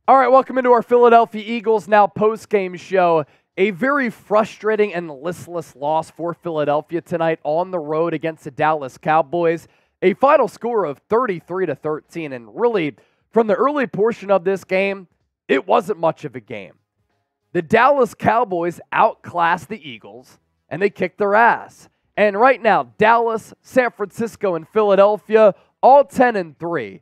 All right, welcome into our Philadelphia Eagles Now post-game show. A very frustrating and listless loss for Philadelphia tonight on the road against the Dallas Cowboys. A final score of 33-13, and really, from the early portion of this game, it wasn't much of a game. The Dallas Cowboys outclassed the Eagles, and they kicked their ass. And right now, Dallas, San Francisco, and Philadelphia, all 10-3.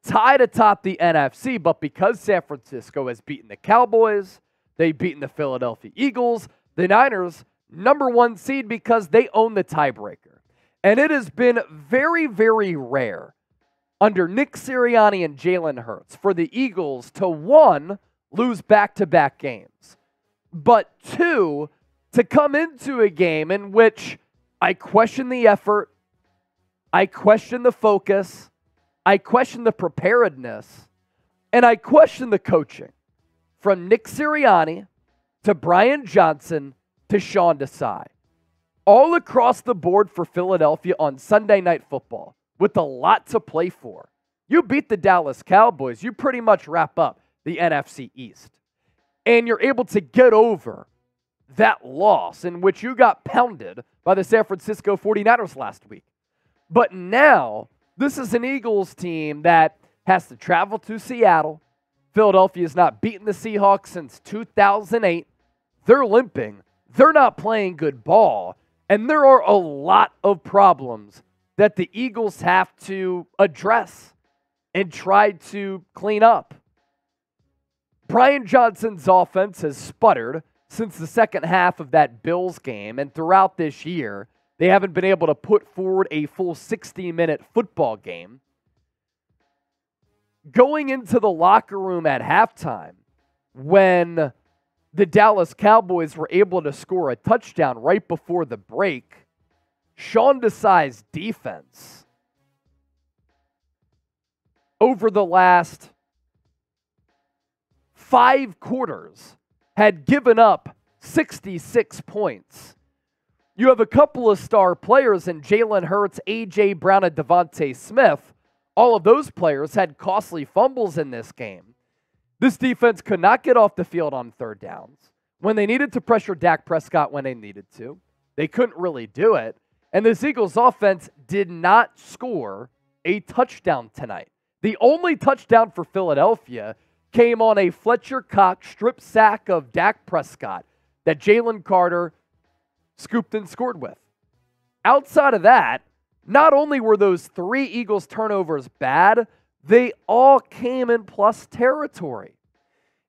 Tied atop the NFC, but because San Francisco has beaten the Cowboys, they've beaten the Philadelphia Eagles, the Niners, #1 seed because they own the tiebreaker. And it has been very, very rare under Nick Sirianni and Jalen Hurts for the Eagles to, one, lose back-to-back games, but two, to come into a game in which I question the effort, I question the focus, I question the preparedness, and I question the coaching. From Nick Sirianni to Brian Johnson to Sean Desai. All across the board for Philadelphia on Sunday Night Football with a lot to play for. You beat the Dallas Cowboys, you pretty much wrap up the NFC East. And you're able to get over that loss in which you got pounded by the San Francisco 49ers last week. But now, this is an Eagles team that has to travel to Seattle. Philadelphia has not beaten the Seahawks since 2008. They're limping. They're not playing good ball. And there are a lot of problems that the Eagles have to address and try to clean up. Brian Johnson's offense has sputtered since the second half of that Bills game, and throughout this year, they haven't been able to put forward a full 60-minute football game. Going into the locker room at halftime, when the Dallas Cowboys were able to score a touchdown right before the break, Sean Desai's defense over the last 5 quarters had given up 66 points. You have a couple of star players in Jalen Hurts, A.J. Brown, and Devontae Smith. All of those players had costly fumbles in this game. This defense could not get off the field on third downs. When they needed to pressure Dak Prescott when they needed to, they couldn't really do it. And this Eagles offense did not score a touchdown tonight. The only touchdown for Philadelphia came on a Fletcher Cox strip sack of Dak Prescott that Jalen Carter scooped and scored with. Outside of that, not only were those 3 Eagles turnovers bad, they all came in plus territory.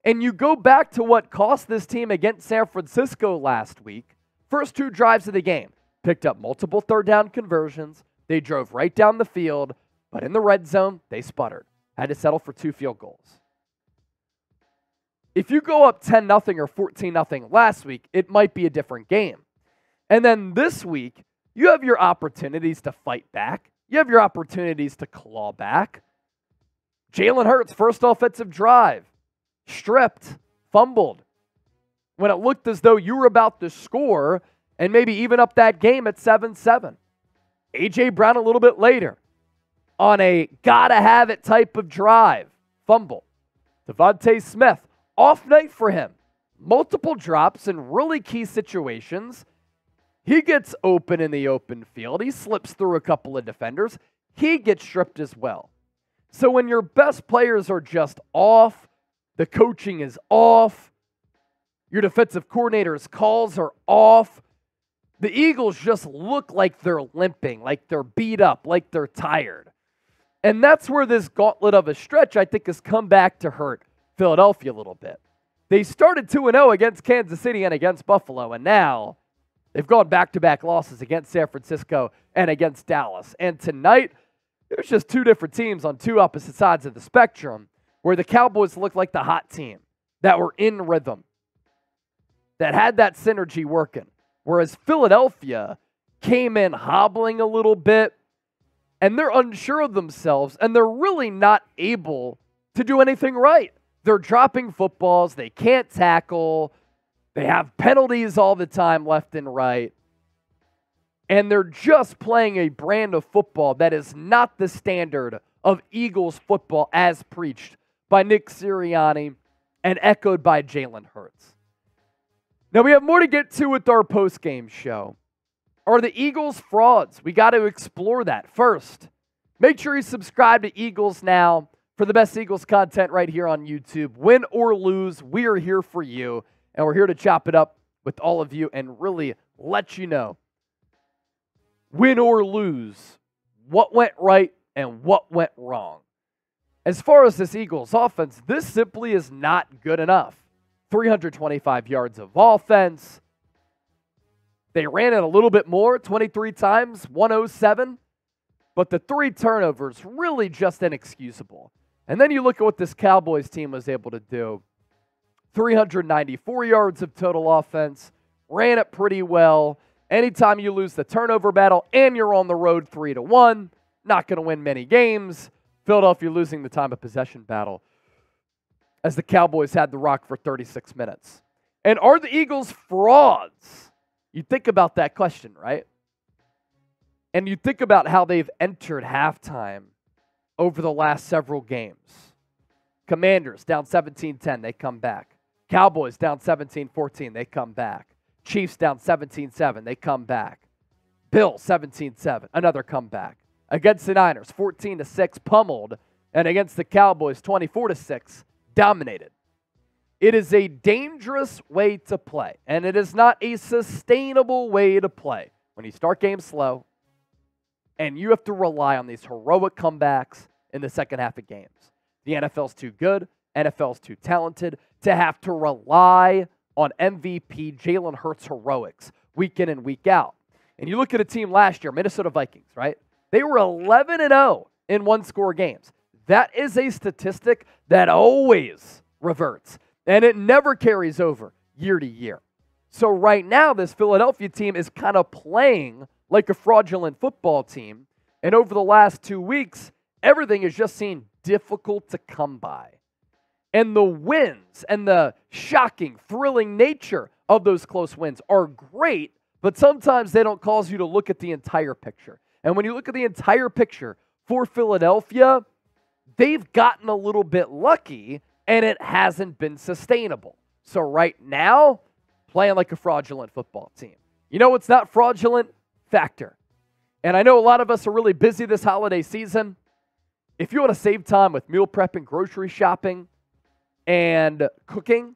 And you go back to what cost this team against San Francisco last week. First 2 drives of the game, picked up multiple third down conversions. They drove right down the field, but in the red zone, they sputtered. Had to settle for 2 field goals. If you go up 10-0 or 14-0 last week, it might be a different game. And then this week, you have your opportunities to fight back. You have your opportunities to claw back. Jalen Hurts, first offensive drive, stripped, fumbled. When it looked as though you were about to score and maybe even up that game at 7-7. A.J. Brown a little bit later on a gotta-have-it type of drive, fumble. Devontae Smith, off night for him. Multiple drops in really key situations. He gets open in the open field. He slips through a couple of defenders. He gets stripped as well. So when your best players are just off, the coaching is off, your defensive coordinator's calls are off, the Eagles just look like they're limping, like they're beat up, like they're tired. And that's where this gauntlet of a stretch, I think, has come back to hurt Philadelphia a little bit. They started 2-0 against Kansas City and against Buffalo, and now they've gone back-to-back losses against San Francisco and against Dallas. And tonight, it was just 2 different teams on 2 opposite sides of the spectrum where the Cowboys looked like the hot team that were in rhythm, that had that synergy working, whereas Philadelphia came in hobbling a little bit, and they're unsure of themselves, and they're really not able to do anything right. They're dropping footballs. They can't tackle. They have penalties all the time left and right. And they're just playing a brand of football that is not the standard of Eagles football as preached by Nick Sirianni and echoed by Jalen Hurts. Now, we have more to get to with our post-game show. Are the Eagles frauds? We got to explore that. First, make sure you subscribe to Eagles Now for the best Eagles content right here on YouTube. Win or lose, we are here for you, and we're here to chop it up with all of you and really let you know, win or lose, what went right and what went wrong. As far as this Eagles offense, this simply is not good enough. 325 yards of offense. They ran it a little bit more, 23 times, 107. But the 3 turnovers, really just inexcusable. And then you look at what this Cowboys team was able to do. 394 yards of total offense, ran it pretty well. Anytime you lose the turnover battle and you're on the road 3-1, not going to win many games. Philadelphia losing the time of possession battle as the Cowboys had the rock for 36 minutes. And are the Eagles frauds? You think about that question, right? And you think about how they've entered halftime over the last several games. Commanders down 17-10, they come back. Cowboys down 17-14, they come back. Chiefs down 17-7, they come back. Bills 17-7, another comeback. Against the Niners, 14-6, pummeled. And against the Cowboys, 24-6, dominated. It is a dangerous way to play, and it is not a sustainable way to play when you start games slow and you have to rely on these heroic comebacks in the second half of games. The NFL's too good, NFL's too talented to have to rely on MVP Jalen Hurts heroics week in and week out. And you look at a team last year, Minnesota Vikings, right? They were 11-0 in one-score games. That is a statistic that always reverts, and it never carries over year to year. So right now, this Philadelphia team is kind of playing like a fraudulent football team, and over the last 2 weeks, everything has just seemed difficult to come by. And the wins and the shocking, thrilling nature of those close wins are great, but sometimes they don't cause you to look at the entire picture. And when you look at the entire picture for Philadelphia, they've gotten a little bit lucky, and it hasn't been sustainable. So right now, playing like a fraudulent football team. You know what's not fraudulent? Factor. And I know a lot of us are really busy this holiday season. If you want to save time with meal prepping, grocery shopping, and cooking,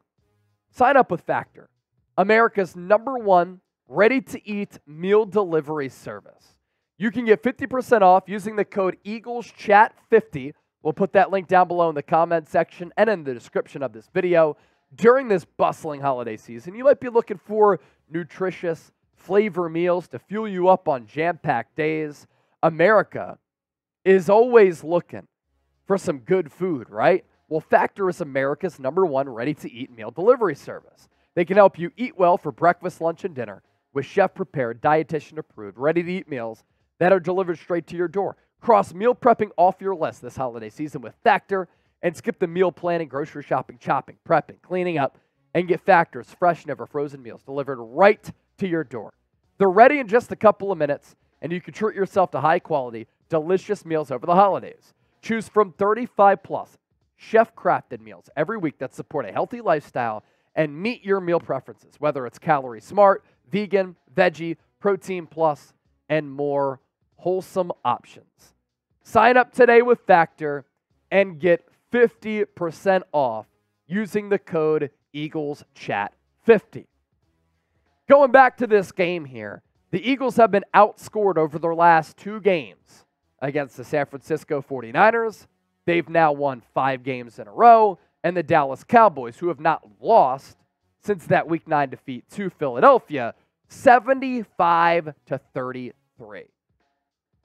sign up with Factor, America's #1 ready-to-eat meal delivery service. You can get 50% off using the code EaglesChat50. We'll put that link down below in the comment section and in the description of this video. During this bustling holiday season, you might be looking for nutritious flavor meals to fuel you up on jam-packed days. America is always looking for some good food, right? Well, Factor is America's #1 ready-to-eat meal delivery service. They can help you eat well for breakfast, lunch, and dinner with chef-prepared, dietitian-approved, ready-to-eat meals that are delivered straight to your door. Cross meal prepping off your list this holiday season with Factor and skip the meal planning, grocery shopping, chopping, prepping, cleaning up, and get Factor's fresh, never frozen meals delivered right to your door. They're ready in just a couple of minutes, and you can treat yourself to high-quality, delicious meals over the holidays. Choose from 35-plus chef-crafted meals every week that support a healthy lifestyle and meet your meal preferences, whether it's calorie smart, vegan, veggie, protein plus, and more wholesome options. Sign up today with Factor and get 50% off using the code EaglesChat50. Going back to this game here, the Eagles have been outscored over their last 2 games against the San Francisco 49ers. They've now won 5 games in a row, and the Dallas Cowboys, who have not lost since that Week 9 defeat to Philadelphia, 75-33.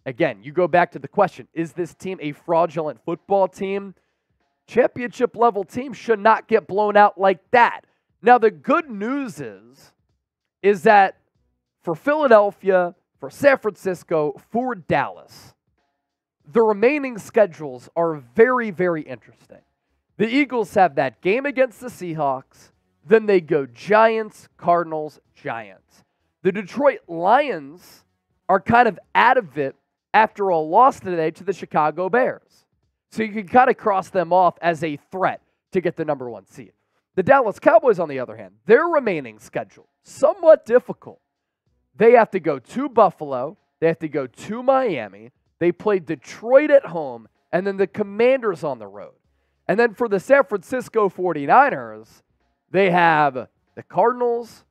Again, you go back to the question, is this team a fraudulent football team? Championship-level teams should not get blown out like that. Now, the good news is that for Philadelphia, for San Francisco, for Dallas, the remaining schedules are very, very interesting. The Eagles have that game against the Seahawks. Then they go Giants, Cardinals, Giants. The Detroit Lions are kind of out of it after a loss today to the Chicago Bears. So you can kind of cross them off as a threat to get the number 1 seed. The Dallas Cowboys, on the other hand, their remaining schedule, somewhat difficult. They have to go to Buffalo. They have to go to Miami. They play Detroit at home, and then the Commanders on the road. And then for the San Francisco 49ers, they have the Cardinals,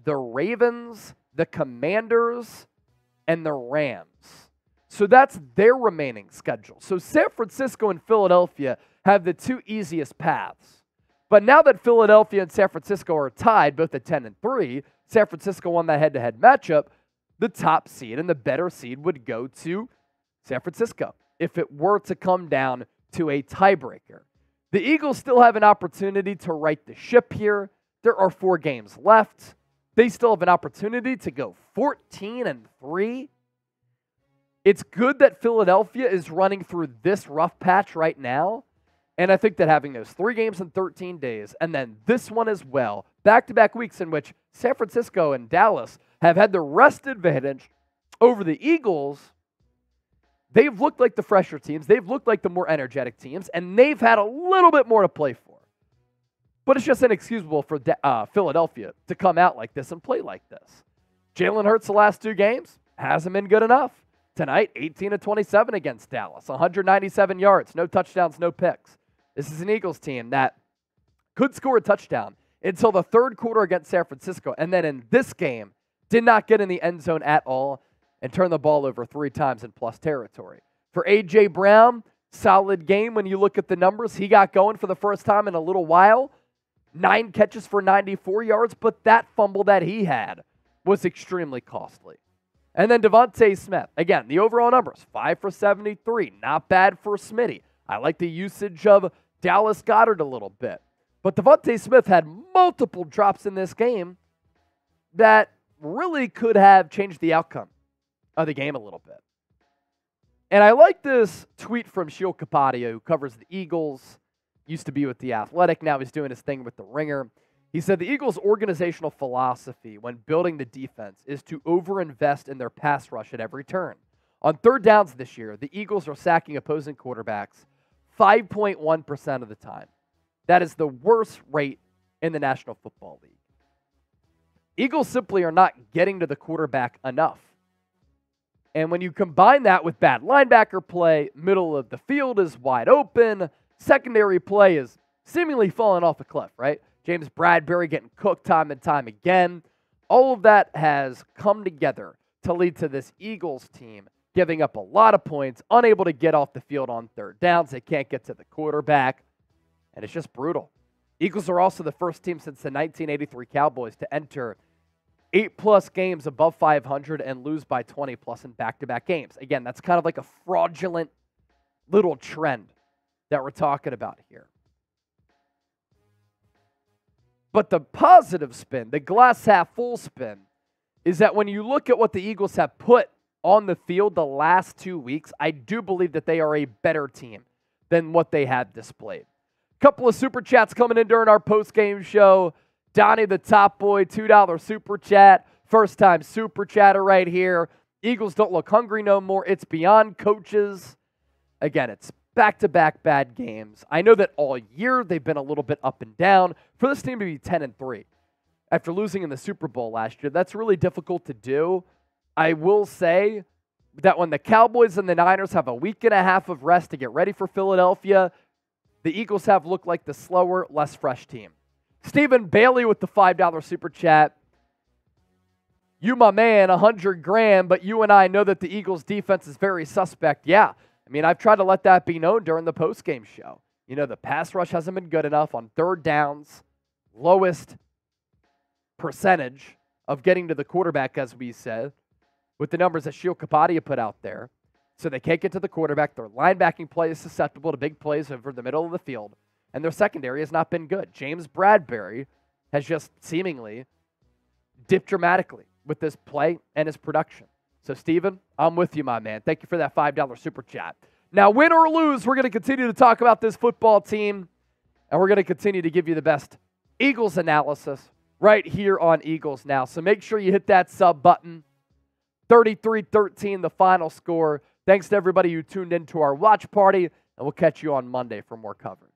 the Ravens, the Commanders, and the Rams. So that's their remaining schedule. So San Francisco and Philadelphia have the 2 easiest paths. But now that Philadelphia and San Francisco are tied, both at 10-3, San Francisco won that head-to-head matchup, the top seed and the better seed would go to San Francisco if it were to come down to a tiebreaker. The Eagles still have an opportunity to right the ship here. There are 4 games left. They still have an opportunity to go 14-3. It's good that Philadelphia is running through this rough patch right now. And I think that having those 3 games in 13 days, and then this one as well, back-to-back weeks in which San Francisco and Dallas have had the rest advantage over the Eagles, they've looked like the fresher teams, they've looked like the more energetic teams, and they've had a little bit more to play for. But it's just inexcusable for Philadelphia to come out like this and play like this. Jalen Hurts the last 2 games hasn't been good enough. Tonight, 18-27 against Dallas, 197 yards, no touchdowns, no picks. This is an Eagles team that could score a touchdown until the 3rd quarter against San Francisco, and then in this game, did not get in the end zone at all and turned the ball over 3 times in plus territory. For A.J. Brown, solid game when you look at the numbers. He got going for the first time in a little while. 9 catches for 94 yards, but that fumble that he had was extremely costly. And then Devontae Smith. Again, the overall numbers, 5 for 73. Not bad for Smitty. I like the usage of Dallas Goedert a little bit. But Devontae Smith had multiple drops in this game that really could have changed the outcome of the game a little bit. And I like this tweet from Sheil Kapadia, who covers the Eagles, used to be with The Athletic, now he's doing his thing with The Ringer. He said the Eagles' organizational philosophy when building the defense is to overinvest in their pass rush at every turn. On 3rd downs this year, the Eagles are sacking opposing quarterbacks 5.1% of the time. That is the worst rate in the National Football League. Eagles simply are not getting to the quarterback enough. And when you combine that with bad linebacker play, middle of the field is wide open, secondary play is seemingly falling off a cliff, right? James Bradbury getting cooked time and time again. All of that has come together to lead to this Eagles team giving up a lot of points, unable to get off the field on 3rd downs. They can't get to the quarterback, and it's just brutal. Eagles are also the first team since the 1983 Cowboys to enter 8+ games above 500 and lose by 20+ in back-to-back games. Again, that's kind of like a fraudulent little trend that we're talking about here. But the positive spin, the glass half full spin, is that when you look at what the Eagles have put on the field the last 2 weeks, I do believe that they are a better team than what they have displayed. Couple of super chats coming in during our post-game show. Donnie the Top Boy, $2 super chat. First time super chatter right here. Eagles don't look hungry no more. It's beyond coaches. Again, it's back-to-back bad games. I know that all year they've been a little bit up and down. For this team to be 10-3 after losing in the Super Bowl last year, that's really difficult to do. I will say that when the Cowboys and the Niners have a week and a half of rest to get ready for Philadelphia, the Eagles have looked like the slower, less fresh team. Stephen Bailey with the $5 super chat. You, my man, 100 grand, but you and I know that the Eagles defense is very suspect. Yeah, I mean, I've tried to let that be known during the postgame show. You know, the pass rush hasn't been good enough on 3rd downs, lowest percentage of getting to the quarterback, as we said, with the numbers that Sheil Kapadia put out there. So they can't get to the quarterback. Their linebacking play is susceptible to big plays over the middle of the field, and their secondary has not been good. James Bradbury has just seemingly dipped dramatically with this play and his production. So, Steven, I'm with you, my man. Thank you for that $5 super chat. Now, win or lose, we're going to continue to talk about this football team, and we're going to continue to give you the best Eagles analysis right here on Eagles Now. So make sure you hit that sub button. 33-13, the final score. Thanks to everybody who tuned into our watch party. and we'll catch you on Monday for more coverage.